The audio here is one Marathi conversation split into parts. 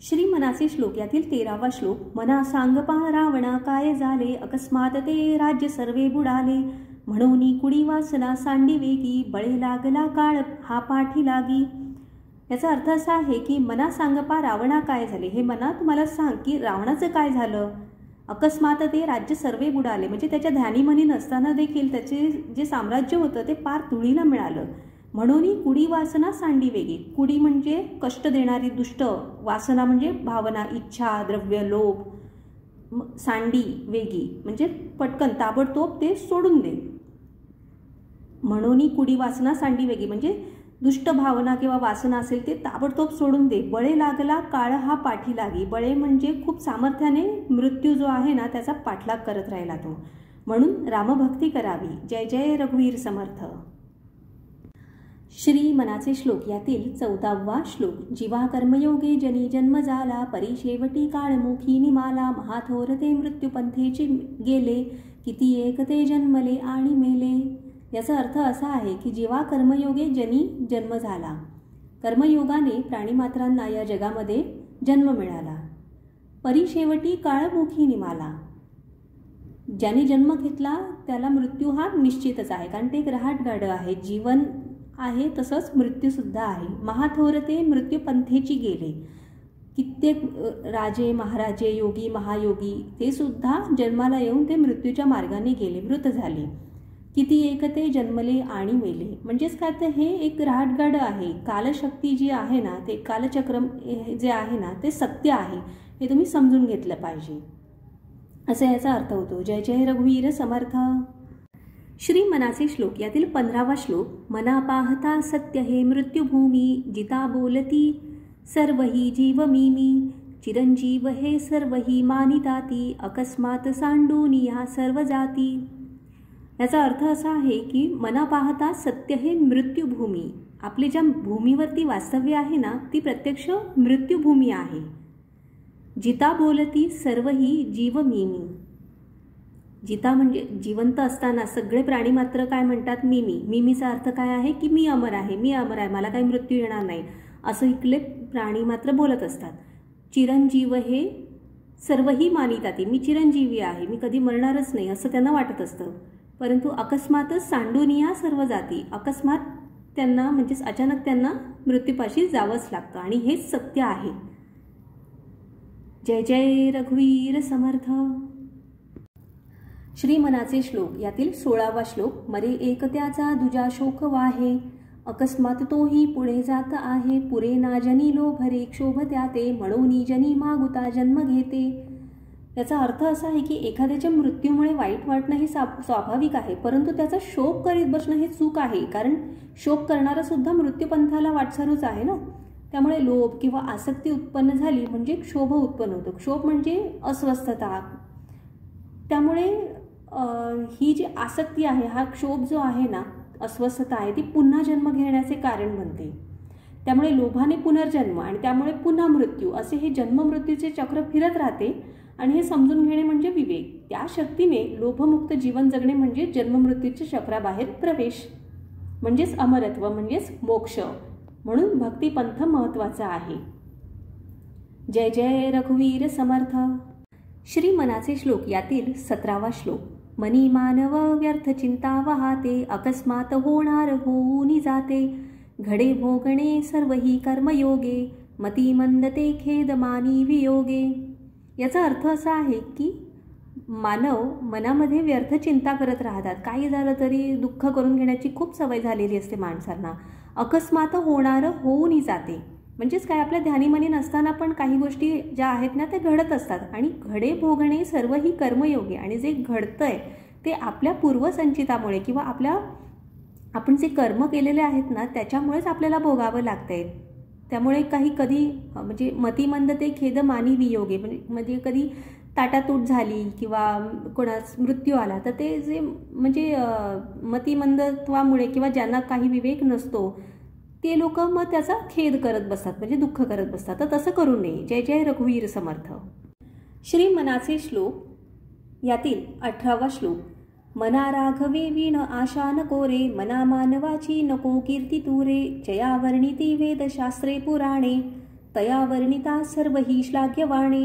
श्री मनाचे श्लोक यातील 13वा श्लोक. मना सांग पहा रावणा काय झाले, अकस्मात ते राज्य सर्वे बुडाले. म्हणून कुडी वासना सांडी वेगी, बळे लागला काळ हा पाठी लागी. याचा अर्थ असा आहे की मना सांग पहा रावणा काय झाले. हे मना तुम्हाला सांग की रावणाचं काय झालं. अकस्मात ते राज्य सर्वे बुडाले म्हणजे त्याच्या ध्यानीमनी नसताना देखील त्याचे जे साम्राज्य होतं ते पार धुळीला मिळालं. म्हणून कुडी वासना सांडी वेगी. कुडी म्हणजे कष्ट देणारी दुष्ट, वासना म्हणजे भावना, इच्छा, द्रव्य, लोभ, सांडी वेगी म्हणजे पटकन ताबडतोब ते सोडून दे. म्हणून कुडी वासना सांडी वेगी म्हणजे दुष्ट भावना किंवा वासना असेल ते ताबडतोब सोडून दे. बळे लागला काळ हा पाठी लागी. बळे म्हणजे खूप सामर्थ्याने मृत्यू जो आहे ना त्याचा पाठलाग करत राहिला तो. म्हणून रामभक्ती करावी. जय जय रघुवीर समर्थ. श्री मनाचे श्लोक यातील 14वा श्लोक. जीवा कर्मयोगे जनी जन्म झाला, परिशेवटी काळमुखी निमाला. महाथोर ते मृत्यूपंथेचे गेले, किती एक ते जन्मले आणि मेले. याचा अर्थ असा आहे की जेव्हा कर्मयोगे जनी जन्म झाला, कर्मयोगाने प्राणीमात्रांना या जगामध्ये जन्म मिळाला. परिशेवटी काळमुखी निमाला. ज्याने जन्म घेतला त्याला मृत्यू हा निश्चितच आहे, कारण ते एक रहाटगाडं आहे. जीवन आहे तसंच मृत्यूसुद्धा आहे. महाथोरते मृत्यूपंथेची गेले. कित्येक राजे महाराजे योगी महायोगी ते सुद्धा जन्माला येऊन ते मृत्यूच्या मार्गाने गेले, मृत झाले. किती एक ते जन्मले आणि मेले. म्हणजेच काय तर हे एक रहाटगाडं आहे. कालशक्ती जी आहे ना, ते कालचक्र जे आहे ना ते सत्य आहे, हे तुम्ही समजून घेतलं पाहिजे, असा याचा अर्थ होतो. जय जय रघुवीर समर्थ. श्री मनाचे श्लोक यातील 15वा श्लोक. मना पाहता सत्य हे मृत्युभूमी, जिता बोलती सर्वही जीव मीमी. चिरंजीव हे सर्वही मानिताती, अकस्मात सांडून या सर्व जाती. याचा अर्थ असा आहे की मना पाहता सत्य हे मृत्युभूमी. आपली ज्या भूमीवरती वास्तव्य आहे ना ती प्रत्यक्ष मृत्युभूमी आहे. जिता बोलती सर्वही जीव मीमी. जिता म्हणजे जिवंत असताना सगळे प्राणी मात्र काय म्हणतात, मीमी. मीमीचा अर्थ काय आहे की मी अमर आहे, मी अमर आहे, मला काही मृत्यू येणार नाही, असं इथले प्राणी मात्र बोलत असतात. चिरंजीव हे सर्वही मानिताती. मी चिरंजीवी आहे, मी कधी मरणारच नाही असं त्यांना वाटत असतं. परंतु अकस्मातच सांडून या सर्व जाती. अकस्मात त्यांना म्हणजेच अचानक त्यांना मृत्यूपाशी जावंच लागतं आणि हेच सत्य आहे. जय जय रघुवीर समर्थ. श्री मनाचे श्लोक यातील 16वा श्लोक. मरे एक त्याचा दुजा शोक वाहे, अकस्मात तोही पुढे जात आहे. पुरे ना जनी लोभरे क्षोभ त्याते, म्हणून जनी मागुता जन्म घेते. याचा अर्थ असा आहे की एखाद्याच्या मृत्यूमुळे वाईट वाटणं हे स्वाभाविक आहे, परंतु त्याचा शोक करीत बसणं हे चूक आहे. कारण शोक करणारा सुद्धा मृत्यूपंथाला वाटसरूच आहे ना. त्यामुळे लोभ किंवा आसक्ती उत्पन्न झाली म्हणजे क्षोभ उत्पन्न होतो. क्षोभ म्हणजे अस्वस्थता. त्यामुळे ही जी आसक्ती आहे, हा क्षोभ जो आहे ना, अस्वस्थता आहे, ती पुन्हा जन्म घेण्याचे कारण बनते. त्यामुळे लोभाने पुनर्जन्म आणि त्यामुळे पुन्हा मृत्यू असे हे जन्म मृत्यूचे चक्र फिरत राहते. आणि हे समजून घेणे म्हणजे विवेक. त्या शक्तीने लोभमुक्त जीवन जगणे म्हणजे जन्ममृत्यूच्या चक्राबाहेर प्रवेश, म्हणजेच अमरत्व, म्हणजेच मोक्ष. म्हणून भक्तिपंथ महत्त्वाचा आहे. जय जय रघुवीर समर्थ. श्री मनाचे श्लोक यातील 17वा श्लोक. मनी मानव व्यर्थ चिंता वाहते, अकस्मात होणार होऊन जाते. घडे भोगणे सर्वही कर्मयोगे, मती मंदते खेद मानी वियोगे. याचा अर्थ असा आहे की मानव मनामध्ये व्यर्थ चिंता करत राहतात. काही झालं तरी दुःख करून घेण्याची खूप सवय झालेली असते माणसांना. अकस्मात होणार होऊन जाते म्हणजेच काय, आपल्या ध्यानीमनी नसताना पण काही गोष्टी ज्या आहेत ना त्या घडत असतात. आणि घडे भोगणे सर्व ही कर्मयोगी. आणि जे घडतंय ते आपल्या पूर्वसंचितामुळे किंवा आपण जे कर्म केलेले आहेत ना त्याच्यामुळेच आपल्याला भोगावं लागतंय. त्यामुळे काही कधी म्हणजे मतिमंद ते खेद मानी वियोगे म्हणजे कधी ताटातूट झाली किंवा कोणास मृत्यू आला तर ते जे म्हणजे मतिमंदत्वामुळे किंवा ज्यांना काही विवेक नसतो ते लोक मग त्याचा खेद करत बसतात, म्हणजे दुःख करत बसतात. तर तसं करू नये. जय जय रघुवीर समर्थ. श्री मनाचे श्लोक यातील 18वा श्लोक. मना राघवे वीण आशा नको रे, मना मानवाची नको कीर्ती तुरे. जया वर्णिती वेदशास्त्रे पुराणे, तया वर्णिता सर्व ही श्लाघ्यवाणे.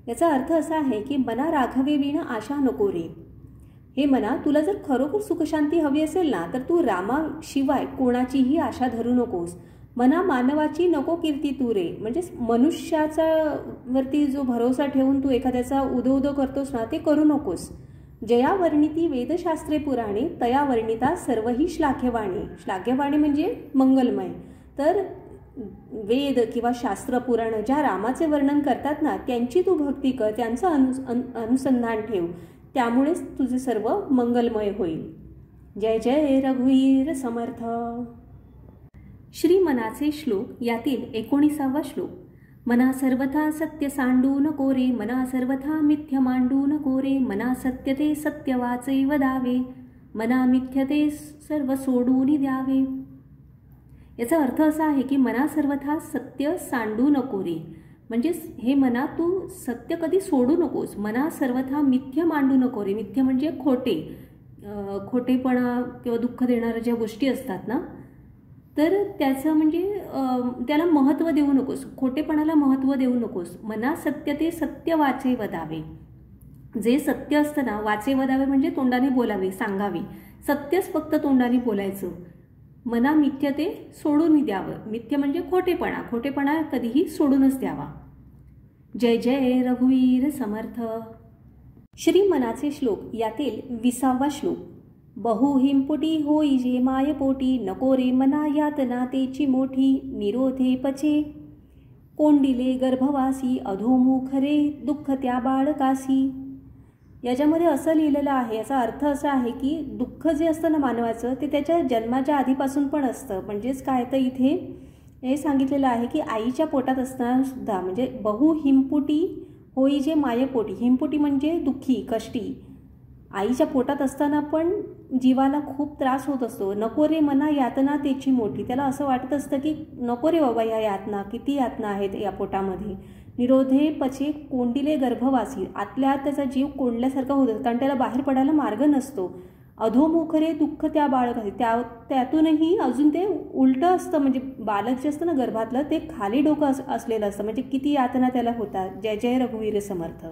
याचा अर्थ असा आहे की मना राघवे विण आशा नको रे. हे मना, तुला जर खरोखर सुखशांती हवी असेल ना तर तू रामाशिवाय कोणाचीही आशा धरू नकोस. मना मानवाची नको कीर्ती तू रे. म्हणजे मनुष्याचा वरती जो भरोसा ठेवून तू एखाद्याचा उदो करतोस ना ते करू नकोस. जया वर्णिती वेदशास्त्रे पुराणे तया वर्णिता सर्वही श्लाघ्यवाणे. श्लाघ्यवाणे म्हणजे मंगलमय. तर वेद किंवा शास्त्र पुराण ज्या रामाचे वर्णन करतात ना त्यांची तू भक्ती कर, त्यांचं अनुसंधान ठेव, त्यामुळेच तुझे सर्व मंगलमय होईल. जय जय रघुवीर समर्थ. श्री मनाचे श्लोक यातील 19वा श्लोक. मना सर्वथा सत्य सांडू नको रे. मना सर्वथा मिथ्य मांडू नको रे. मना सत्य ते सत्य वाचे वदावे. मना मिथ्य ते सर्व सोडून द्यावे. याचा अर्थ असा आहे की मना सर्वथा सत्य सांडू नको रे. म्हणजे हे मना तू सत्य कधी सोडू नकोस. मना सर्वथा मिथ्य मांडू नको रे. मिथ्य म्हणजे खोटे, खोटेपणा किंवा दुःख देणाऱ्या ज्या गोष्टी असतात ना तर त्याचं म्हणजे त्याला महत्त्व देऊ नकोस, खोटेपणाला महत्त्व देऊ नकोस. मना सत्य ते सत्य वाचे वदावे. जे सत्य असतं ना, वाचे वदावे म्हणजे तोंडाने बोलावे, सांगावे. सत्यच फक्त तोंडाने बोलायचं. मना मिथ्य ते सोडून द्यावं. मिथ्य म्हणजे खोटेपणा, खोटेपणा कधीही सोडूनच द्यावा. जय जय रघुवीर समर्थ. श्री मनाचे श्लोक यातील 20वा श्लोक. बहु हिंपुटी होई जे मायपोटी. नको रे मना यातना तेची मोठी. निरोधे पचे कोंडिले गर्भवासी. अधोमुख रे दुःख त्या बाळकासी. याच्यामध्ये असं लिहिलेलं आहे, याचा अर्थ असा आहे की दुःख जे असतं ना मानवाचं ते त्याच्या जन्माच्या आधीपासून पण असतं. म्हणजेच काय तर इथे हे सांगितलेलं आहे की आईच्या पोटात असताना सुद्धा, म्हणजे बहु हिंपुटी होई जे मायपोटी. हिंपुटी म्हणजे दुःखी, कष्टी. आईच्या पोटात असताना पण जीवाला खूप त्रास होत असतो. नको रे मना यातना तेची मोठी. त्याला असं वाटत असतं की नको रे बाबा या यातना, किती यातना आहेत या पोटामध्ये. निरोधे पचे कोंडिले गर्भवासी. आतल्या आत त्याचा जीव कोंडल्यासारखा होतो कारण त्याला बाहेर पडायला मार्ग नसतो. अधोमुख रे दुःख त्या बाळकासी. त्यातूनही अजून ते उलटं असतं, म्हणजे बालक जे असतं ना गर्भातलं ते खाली डोकं असलेलं असतं. म्हणजे किती यातना त्याला होतात. जय जय रघुवीर समर्थ.